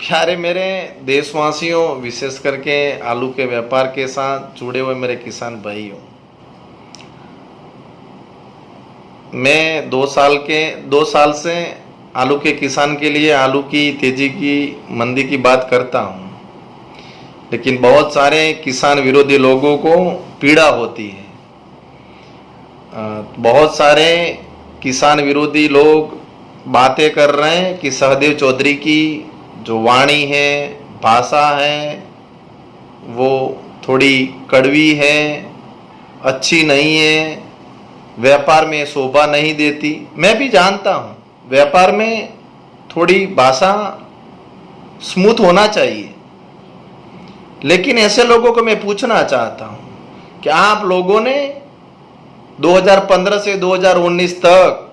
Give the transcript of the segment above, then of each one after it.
प्यारे मेरे देशवासियों, विशेष करके आलू के व्यापार के साथ जुड़े हुए मेरे किसान भाइयों, मैं 2 साल से आलू के किसान के लिए आलू की तेजी की मंदी की बात करता हूँ। लेकिन बहुत सारे किसान विरोधी लोगों को पीड़ा होती है। बहुत सारे किसान विरोधी लोग बातें कर रहे हैं कि सहदेव चौधरी की जो वाणी है, भाषा है, वो थोड़ी कड़वी है, अच्छी नहीं है, व्यापार में शोभा नहीं देती। मैं भी जानता हूँ व्यापार में थोड़ी भाषा स्मूथ होना चाहिए, लेकिन ऐसे लोगों को मैं पूछना चाहता हूँ कि आप लोगों ने 2015 से 2019 तक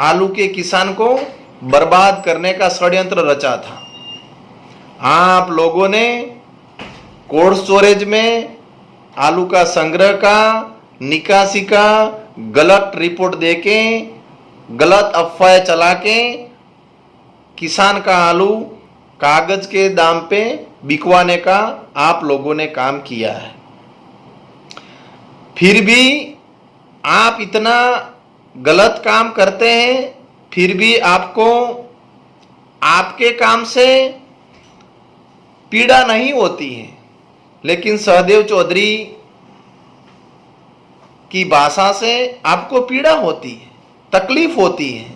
आलू के किसान को बर्बाद करने का षड्यंत्र रचा था। आप लोगों ने कोल्ड स्टोरेज में आलू का संग्रह का, निकासी का गलत रिपोर्ट देके, गलत अफवाहें चला के किसान का आलू कागज के दाम पे बिकवाने का आप लोगों ने काम किया है। फिर भी आप इतना गलत काम करते हैं, फिर भी आपको आपके काम से पीड़ा नहीं होती है, लेकिन सहदेव चौधरी की भाषा से आपको पीड़ा होती है, तकलीफ होती है।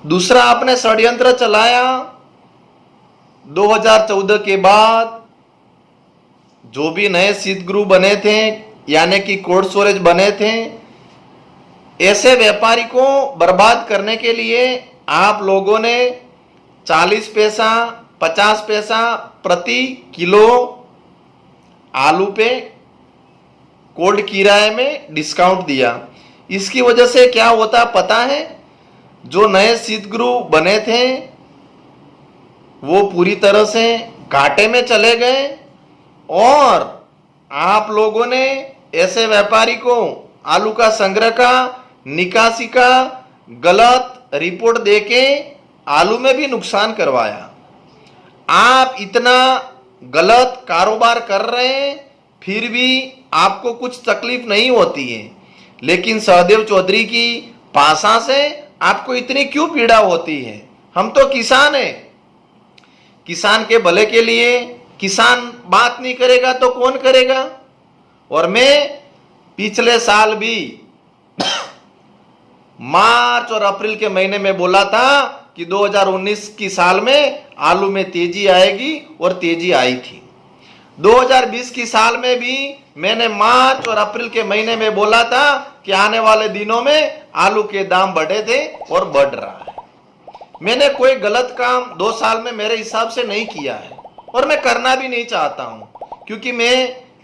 दूसरा, आपने षड्यंत्र चलाया 2014 के बाद जो भी नए शीत गृह बने थे, यानी कि कोल्ड स्टोरेज बने थे, ऐसे व्यापारी को बर्बाद करने के लिए आप लोगों ने 40 पैसा 50 पैसा प्रति किलो आलू पे कोल्ड किराए में डिस्काउंट दिया। इसकी वजह से क्या होता पता है? जो नए शीत गृह बने थे वो पूरी तरह से घाटे में चले गए, और आप लोगों ने ऐसे व्यापारी को आलू का संग्रह का, निकासी का गलत रिपोर्ट देके आलू में भी नुकसान करवाया। आप इतना गलत कारोबार कर रहे हैं, फिर भी आपको कुछ तकलीफ नहीं होती है, लेकिन सहदेव चौधरी की भाषा से आपको इतनी क्यों पीड़ा होती है? हम तो किसान हैं, किसान के भले के लिए किसान बात नहीं करेगा तो कौन करेगा? और मैं पिछले साल भी मार्च और अप्रैल के महीने में बोला था कि 2019 की साल में आलू में तेजी आएगी, और तेजी आई थी। 2020 की साल में भी मैंने मार्च और अप्रैल के महीने में बोला था कि आने वाले दिनों में आलू के दाम बढ़े थे और बढ़ रहा है। मैंने कोई गलत काम 2 साल में मेरे हिसाब से नहीं किया है, और मैं करना भी नहीं चाहता हूं, क्योंकि मैं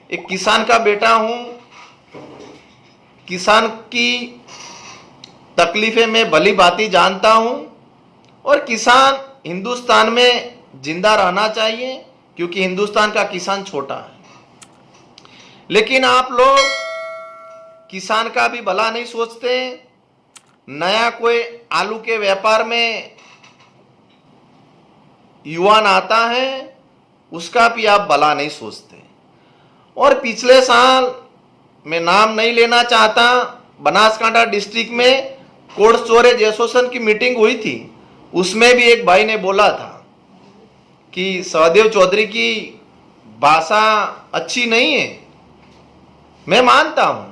एक किसान का बेटा हूं। किसान की तकलीफें मैं भली भांति जानता हूं, और किसान हिंदुस्तान में जिंदा रहना चाहिए, क्योंकि हिंदुस्तान का किसान छोटा है। लेकिन आप लोग किसान का भी भला नहीं सोचते। नया कोई आलू के व्यापार में युवान आता है, उसका भी आप भला नहीं सोचते। और पिछले साल, मैं नाम नहीं लेना चाहता, बनासकांठा डिस्ट्रिक्ट में कोल्ड स्टोरेज एसोसिएशन की मीटिंग हुई थी। उसमें भी एक भाई ने बोला था कि सहदेव चौधरी की भाषा अच्छी नहीं है। मैं मानता हूं,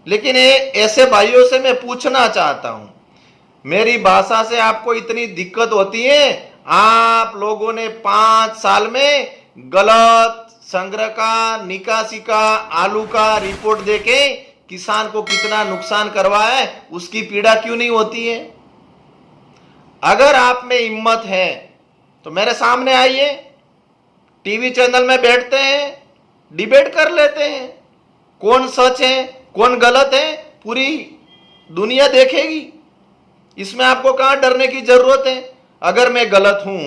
लेकिन ऐसे भाइयों से मैं पूछना चाहता हूं, मेरी भाषा से आपको इतनी दिक्कत होती है? आप लोगों ने 5 साल में गलत संग्रह का, निकासी का, आलू का रिपोर्ट देके किसान को कितना नुकसान करवाया है, उसकी पीड़ा क्यों नहीं होती है? अगर आप में हिम्मत है तो मेरे सामने आइए, टीवी चैनल में बैठते हैं, डिबेट कर लेते हैं। कौन सच है, कौन गलत है, पूरी दुनिया देखेगी। इसमें आपको कहां डरने की जरूरत है? अगर मैं गलत हूं,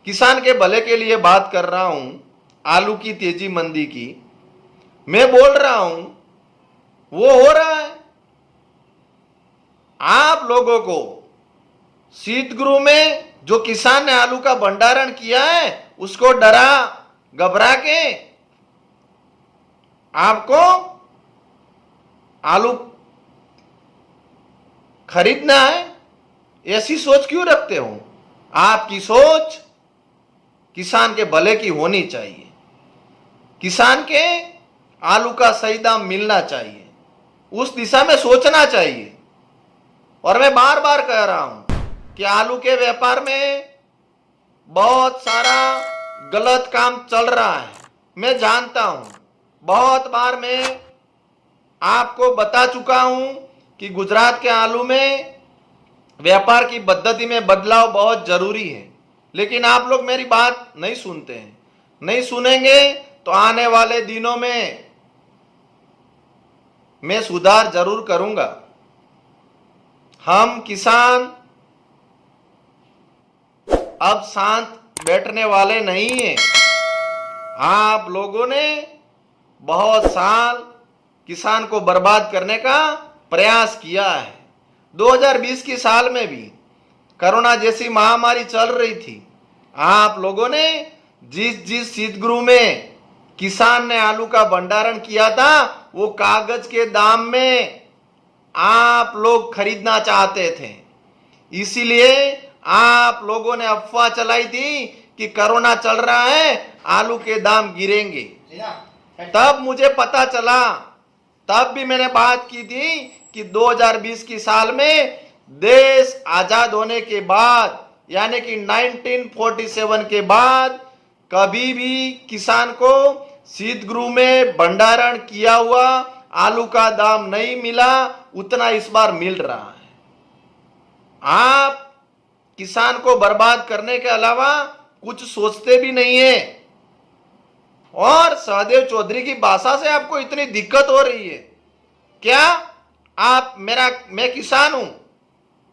किसान के भले के लिए बात कर रहा हूं, आलू की तेजी मंदी की मैं बोल रहा हूं, वो हो रहा है। आप लोगों को शीत गृह में जो किसान ने आलू का भंडारण किया है उसको डरा घबरा के आपको आलू खरीदना है, ऐसी सोच क्यों रखते हो? आपकी सोच किसान के भले की होनी चाहिए। किसान के आलू का सही दाम मिलना चाहिए, उस दिशा में सोचना चाहिए। और मैं बार बार कह रहा हूं कि आलू के व्यापार में बहुत सारा गलत काम चल रहा है, मैं जानता हूं। बहुत बार मैं आपको बता चुका हूं कि गुजरात के आलू में व्यापार की पद्धति में बदलाव बहुत जरूरी है, लेकिन आप लोग मेरी बात नहीं सुनते हैं। नहीं सुनेंगे तो आने वाले दिनों में मैं सुधार जरूर करूंगा। हम किसान अब शांत बैठने वाले नहीं हैं। आप लोगों ने बहुत साल किसान को बर्बाद करने का प्रयास किया है। 2020 की साल में भी कोरोना जैसी महामारी चल रही थी, आप लोगों ने जिस शीतगृह में किसान ने आलू का भंडारण किया था वो कागज के दाम में आप लोग खरीदना चाहते थे, इसीलिए आप लोगों ने अफवाह चलाई थी कि कोरोना चल रहा है, आलू के दाम गिरेंगे। तब मुझे पता चला, तब भी मैंने बात की थी कि 2020 की साल में देश आजाद होने के बाद यानी कि 1947 के बाद कभी भी किसान को शीतगृह में भंडारण किया हुआ आलू का दाम नहीं मिला, उतना इस बार मिल रहा है। आप किसान को बर्बाद करने के अलावा कुछ सोचते भी नहीं है। और सहदेव चौधरी की भाषा से आपको इतनी दिक्कत हो रही है क्या? आप मैं किसान हूं,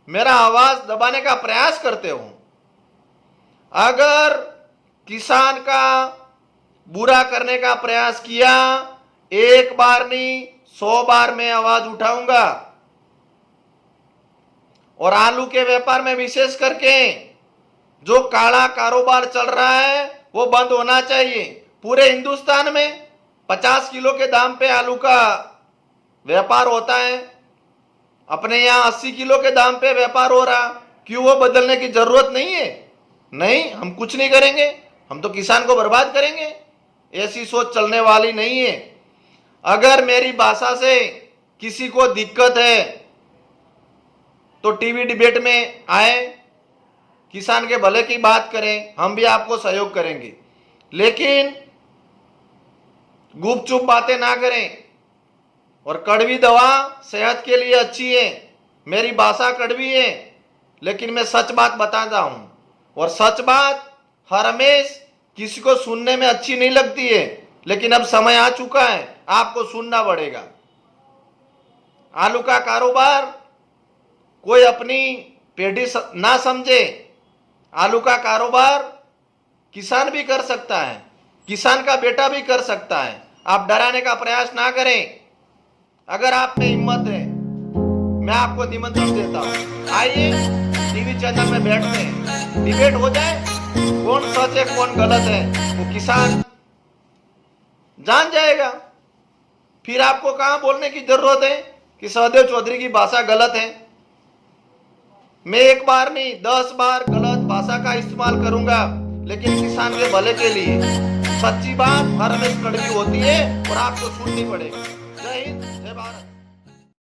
मेरा आवाज दबाने का प्रयास करते हो। अगर किसान का बुरा करने का प्रयास किया, एक बार नहीं 100 बार मैं आवाज उठाऊंगा। और आलू के व्यापार में विशेष करके जो काला कारोबार चल रहा है वो बंद होना चाहिए। पूरे हिंदुस्तान में 50 किलो के दाम पे आलू का व्यापार होता है, अपने यहां 80 किलो के दाम पे व्यापार हो रहा, क्यों वो बदलने की जरूरत नहीं है? नहीं, हम कुछ नहीं करेंगे, हम तो किसान को बर्बाद करेंगे, ऐसी सोच चलने वाली नहीं है। अगर मेरी भाषा से किसी को दिक्कत है तो टीवी डिबेट में आए, किसान के भले की बात करें, हम भी आपको सहयोग करेंगे, लेकिन गुपचुप बातें ना करें। और कड़वी दवा सेहत के लिए अच्छी है, मेरी भाषा कड़वी है, लेकिन मैं सच बात बताता हूं। और सच बात हर हमेश किसी को सुनने में अच्छी नहीं लगती है, लेकिन अब समय आ चुका है, आपको सुनना पड़ेगा। आलू का कारोबार कोई अपनी पेढ़ी ना समझे, आलू का कारोबार किसान भी कर सकता है, किसान का बेटा भी कर सकता है। आप डराने का प्रयास ना करें। अगर आप में हिम्मत है, मैं आपको निमंत्रण देता हूं, आइए टीवी चैनल में बैठते हैं, डिबेट हो जाए, कौन सच है कौन गलत है वो किसान जान जाएगा। फिर आपको कहां बोलने की जरूरत है कि सहदेव चौधरी की भाषा गलत है। मैं एक बार नहीं 10 बार गलत भाषा का इस्तेमाल करूंगा, लेकिन किसान के भले के लिए। सच्ची बात हर हमेश कड़वी होती है और आपको सुननी पड़ेगी। जय हिंद, जय भारत।